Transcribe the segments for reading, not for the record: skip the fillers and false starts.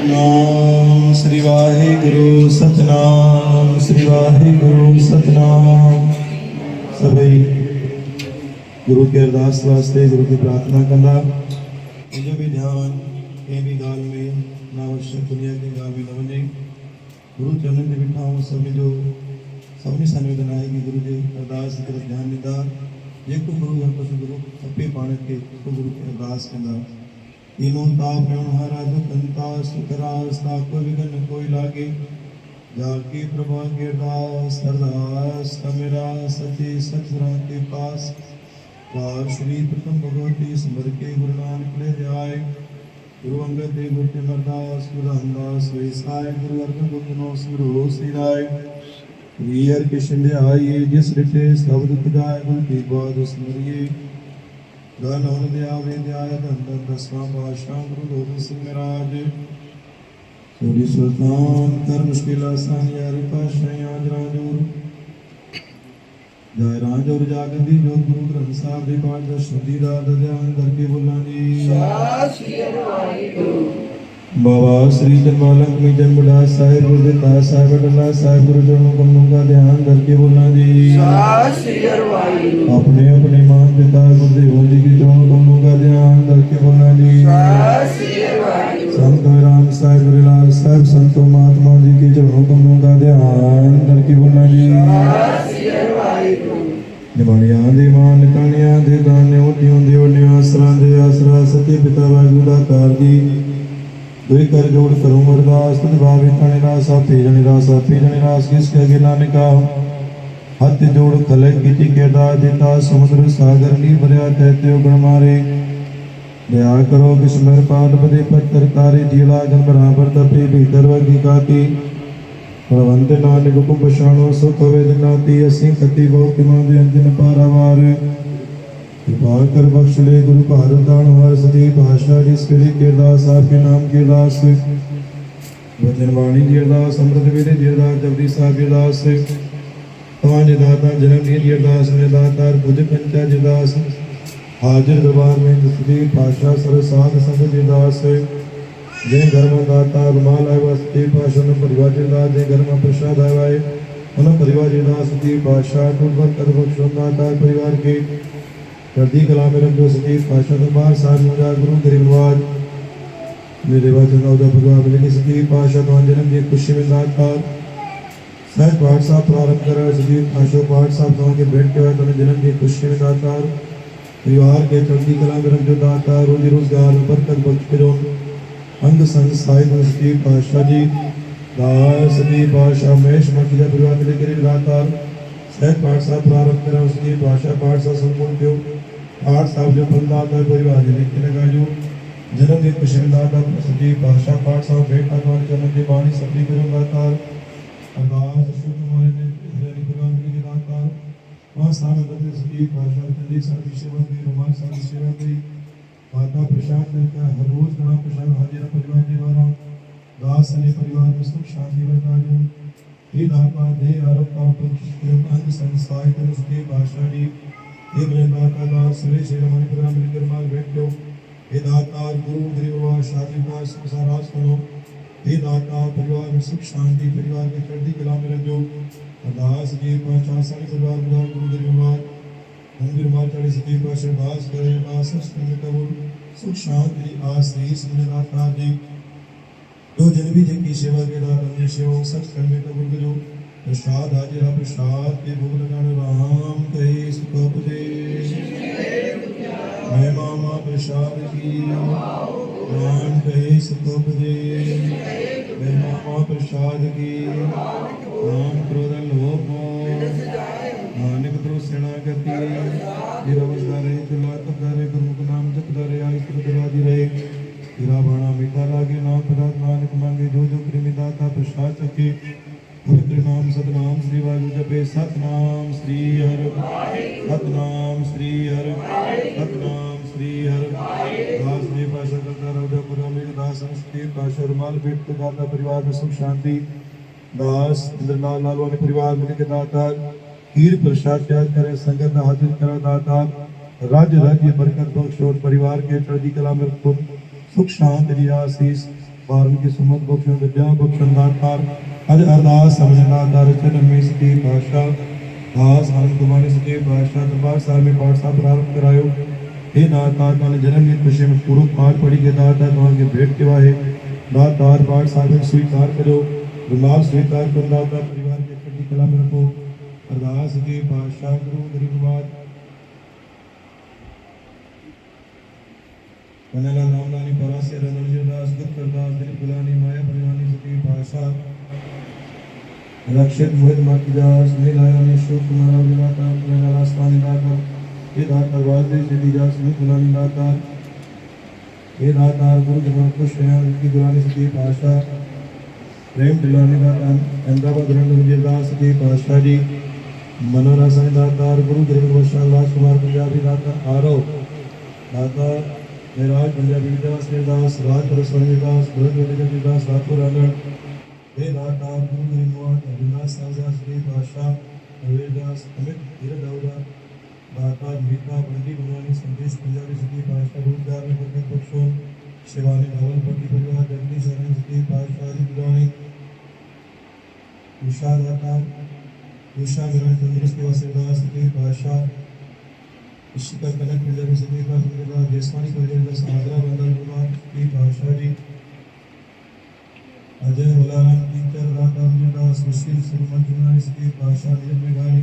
ਸਤਨਾਮ ਸ੍ਰੀ ਵਾਹਿਗੁਰੂ ਸਤਨਾਮ ਸ੍ਰੀ ਵਾਹਿਗੁਰੂ ਸਤਨਾਮ। ਸਭਈ गुरु के अरदास वास्ते गुरु की प्रार्थना करना। जो भी ध्यान ये भी गाल में ना आवश्यक दुनिया के गाल में न बने गुरु चरण के बिठा हूँ सबने जो सबने संवेदन आएगी गुरु जी अरदास की तरफ ध्यान देता जे को गुरु हर पशु गुरु अपे पाण के तो गुरु की अरदास करना। तीनों ताप हरा दुख अंता सुखरास कोई विघ्न कोई लागे जाके प्रभा के अरदास अरदास मेरा सच्चे सतगुरां के पास वार श्री प्रथम भगवती स्मर के गुरु नानक ले जाए गुरु अंगद देव गुरु अमरदास गुरु रामदास वैसाय गुरु अर्जन गुरु गुरु श्री राय वीर कृष्ण दे आइए जिस रिटे शब्द खुदाए गुरु की बात स्मरिए धन होन दे आवे दे आए धन धन दसवां पातशाह गुरु गोबिंद सिंह महाराज सोरी सुल्तान कर मुश्किल आसान यार पातशाह आज राजूर जय राज और जागती जो गुरु ग्रंथ साहब ਦੇ ਪਾਠ ਦਾ ਸ਼ੁੱਧੀ ਦਾ ਧਿਆਨ ਕਰਕੇ ਬੋਲਾਂਗੇ। ਸਤਿ ਸ੍ਰੀ ਅਕਾਲ। बाबा श्री जनमालक में जन्मड़ा साहिब गुरुदेता साहिब डला साहिब गुरु चरणों कमलों का ध्यान करके बोलना जी। अपने अपने मां पिता गुरुदेव जी के चरणों कमलों का ध्यान करके बोलना जी। संत राम साहिब गुरुलाल साहिब संतों महात्मा जी के चरणों कमलों का ध्यान करके बोलना जी। निभाणियां दे मान निकाणियां दे दाने ओटियों दे ओनियां आसरा दे आसरा सच्चे पिता वाहिगुरू दा कार जी दुई कर जोड़ करूं अरदास तुझ भावे ताने रास आपे जने रास किसके आगे नानका हाथ जोड़ खले कीती के अरदास देता समुद्र सागर नी भरिया कहते हो गण मारे दया करो किस्मर पाठ बदे पत्थर तारे जीला गन बराबर तपे भीतर वर्गी काती प्रवंत नानक हुकुम पछाणो सुख वेदनाती असी कति बहु किमा दे अंजन पारावार कृपा कर बख्श ले गुरु का दान हर सदी भाषा जिसके लिए के दास आपके नाम के दास वचन वाणी के दास अमृत वेदे के दास जगदीश साहब के दास तवाने दाता जन्म दी के दास ने दातार बुझ पंचा के दास हाजिर दरबार में जिसकी भाषा सरसाद संग के दास जय घर में दाता रुमाल आए वस्ती भाषा न परिवार के दास जय घर में प्रसाद आए उन परिवार के दास की भाषा टूट कर बख्शो दाता परिवार के चढ़ती कला में रंगो सती भाषा दरबार साध मजार गुरु गरीब नवाज मेरे वचन औदा परिवार मिले की सती भाषा तो जन्म की खुशी में दातार सहज पाठ साहब प्रारंभ कर सती भाषा पाठ साहब तो के भेंट के बाद जन्म की खुशी में दातार परिवार के चढ़ती कला में रंगो दाता रोजी रोजगार में बरकत बख्श करो अंग संग साहिब सती भाषा जी दास सती भाषा महेश मकिया परिवार मिले गरीब दातार सहज पाठ साहब प्रारंभ कर सती भाषा पाठ साहब संपूर्ण क्यों आठ साहब जो फलदाता परिवार लिखने लगा जो जन्म दिन खुशी में दाता सती भाषा पाठ साहब बेटा द्वारा जन्म की वाणी सफली करूं दातार अरदास शुभ हमारे ने हरियाणी भगवान के दातार वहाँ सामने बदले सती भाषा चंदी साहब की सेवा की रोमान साहब की सेवा की माता प्रसाद का हर रोज गणा प्रसाद हाजिरा परिवार के द्वारा दास अने परिवार में सुख शांति बरता जो हे दाता दे आरोप का अंग संसाय कर उसके भाषा दी हे मेरे दाता दास श्री श्री रमण ग्राम मिलकर माल बैठो हे दाता गुरु गरीबवा शादी का संसार राज करो हे दाता परिवार में सुख शांति परिवार के चढ़ती कला में रखो अरदास की पाचा सारी परिवार में गुरु गरीबवा मंदिर मार चढ़ी सती पाशा दास करे दास में कबूल सुख शांति आशीष मिले दाता जी जो जन भी जिनकी सेवा के दाता ने सेवा सच करने कबूल करो प्रसाद हाजिरा प्रसाद के भोग लगाने राम कहे सुख उपदेश मैं मामा प्रसाद की राम कहे सुख उपदेश मैं मामा प्रसाद की राम क्रोध लोभ नानक द्रो सेना करती तेरा बसदा रहे चला तपदा रहे गुरमुख नाम जपदा रहे आयुष प्रदादी रहे तेरा बाणा मीठा लागे नाम पदार्थ नानक मांगे जो जो प्रेमी दाता प्रसाद सके पवित्र नाम सतनाम श्री वाहिगुरू जपे सतनाम श्री हर सतनाम श्री हर सतनाम श्री हर दास ने भाषा करता राजा पुराने दास संस्कृत भाषा रुमाल भेंट के दाता परिवार में सुख शांति दास इंद्रलाल लाल वाले परिवार मिल के दाता खीर प्रसाद त्याग करे संगत हाजिर करा दाता राज्य राज्य बरकत बख्श और परिवार के चढ़ती कला में सुख शांति आशीष 12ਵੀਂ की सुमत बख्शो विद्या बख्शन दातार अज अरदास समझ दातार चरण में सती पातशाह दास आनंद कुमार सती पातशाह दरबार साहब में पाठ साहब प्रारंभ करायो। हे दातार ताने जन्म की खुशी में पूर्व पाठ पढ़ी के दातार तुम के भेंट के वाहे दातार पाठ साहब स्वीकार करो रुमाल स्वीकार कर दातार परिवार के चढ़ती कला में रखो। अरदास के पातशाह गुरु गरीबवाद कनला नामदानी परासे रणजीत दास गुप्त दास दिलीप गुलानी माया परिवानी सती पातशाह रक्षित मोहित मातीदास नीलायनी शिव कुमार विदाता कनला रास्तानी दाता हे दाता वाजदे सिद्धि दास सुमित गुलानी दाता हे दाता गुरु जमा खुश हैं उनकी गुलानी सती पातशाह प्रेम दिलानी दाता अहमदाबाद रणजीत दास सती पातशाह जी मनोरसन दातार गुरु गरीब वैष्णव राजकुमार पंजाबी दाता आरो दाता मेराज पंजाबी दास दास राज परसवानी दास भरत वेदगति दास राठौर आंगण हे दातार गुरु गरीबवाद अविनाश साजा श्री पातशाह नवेद दास अमित धीरज दाऊदा दातार मीता बंदी बनवानी संदेश पंजाबी सती पातशाह रोजगार में बरकत बख्शो शिवानी धवल पट्टी परिवार जगदीश शरण सती पातशाह जी बुलानी उषा दातार उषा मेरा तंदुरुस्त वसीदास सती पातशाह शिखर कनक पंजाबी सती पातशाह जयसवानी पंजाबी सागरा बंदर कुमार सती पातशाह जी अजय वलाराम टीचर राधा दास सुशील सुरमन जुनानी सती पातशाह निजम मेघानी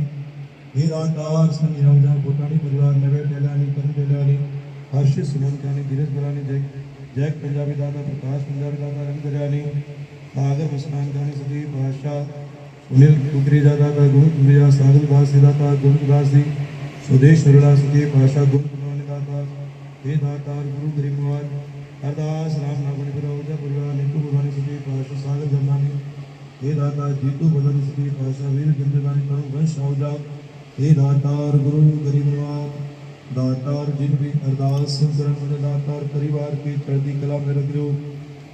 हे दातार संजय राजा भूटानी परिवार नवे टेलानी करण टेलानी हर्षित सुमन कानी धीरज बरानी जैक पंजाबी दादा प्रकाश पंजाबी दादा रंग दरियानी सागर मुस्कान कानी सती पातशाह सुनील कुकरी दादा गुरु कुंडिया सागर दास दाता गुरु दास जी स्वदेश सरला सती पातशाह गुरु बनवाने दाता हे दातार गुरु गरीबवाद अरदास राम नागुणी परिवार परिवार नीतू बनवानी सती पातशाह सागर जमनानी हे दातार जीतू बनवानी सती पातशाह वीर गंजनानी करुण वंश आउजा हे दातार गुरु गरीबवाद दातार जिन भी अरदास करण वाले दातार परिवार की चढ़ती कला में रख लो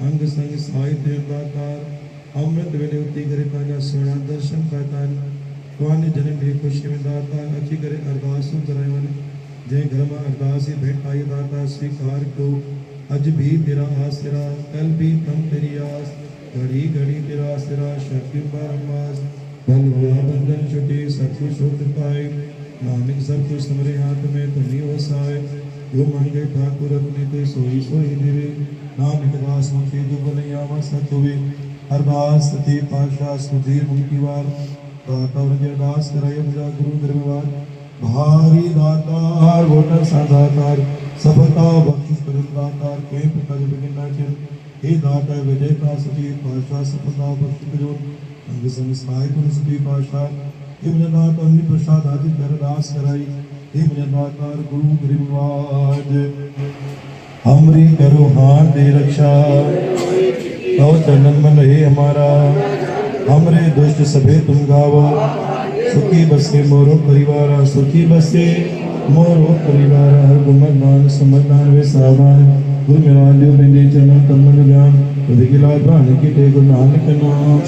अंग संग साहित्य दातार अमृत वेले उती करे ताजा सोना दर्शन पातान तुहाने जन्म की खुशी में दाता अच्छी करे अरदास करावन जय घर में अरदास ही भेंट आई दाता स्वीकार को अज भी तेरा आसरा कल भी तम तेरी आस घड़ी घड़ी तेरा आसरा शक्ति बारंबास बल हुआ बंधन छुटे सब कुछ होत पाए नानक सब कुछ तुम्हारे हाथ में तुम ही वसाए जो मंगे ठाकुर अपने ते सोई सोई देवे नानक दास मुखी जो बनैया सत हुए अरदास सती पातशाह सुधीर मुक्ति वार दाता दास कराय पूजा गुरु गरीबवाद भारी दातार वोटर सादातार सफलता बख्शिश कर दातार कोई प्रकार बिगिन नाचन हे दाता विजय का सती पातशाह सफलता बख्शिश करो अंग संग सहाय गुरु सती पातशाह हे मुझे दाता अन्य प्रसाद आदि कर दास कराई हे मुझे दातार गुरु गरीबवाद हमरी करो हाथ दे रक्षा तो चरणन मन हे हमारा हमरे दुष्ट सभे तुम गावो सुखी बसे मोरो परिवार सुखी बसे मोरो परिवार हर गुमन मान समझदान वे सावधान गुरु मेरा लियो बेंदे चरण तमन ज्ञान विगिला प्राण की ते गुरु नानक नाम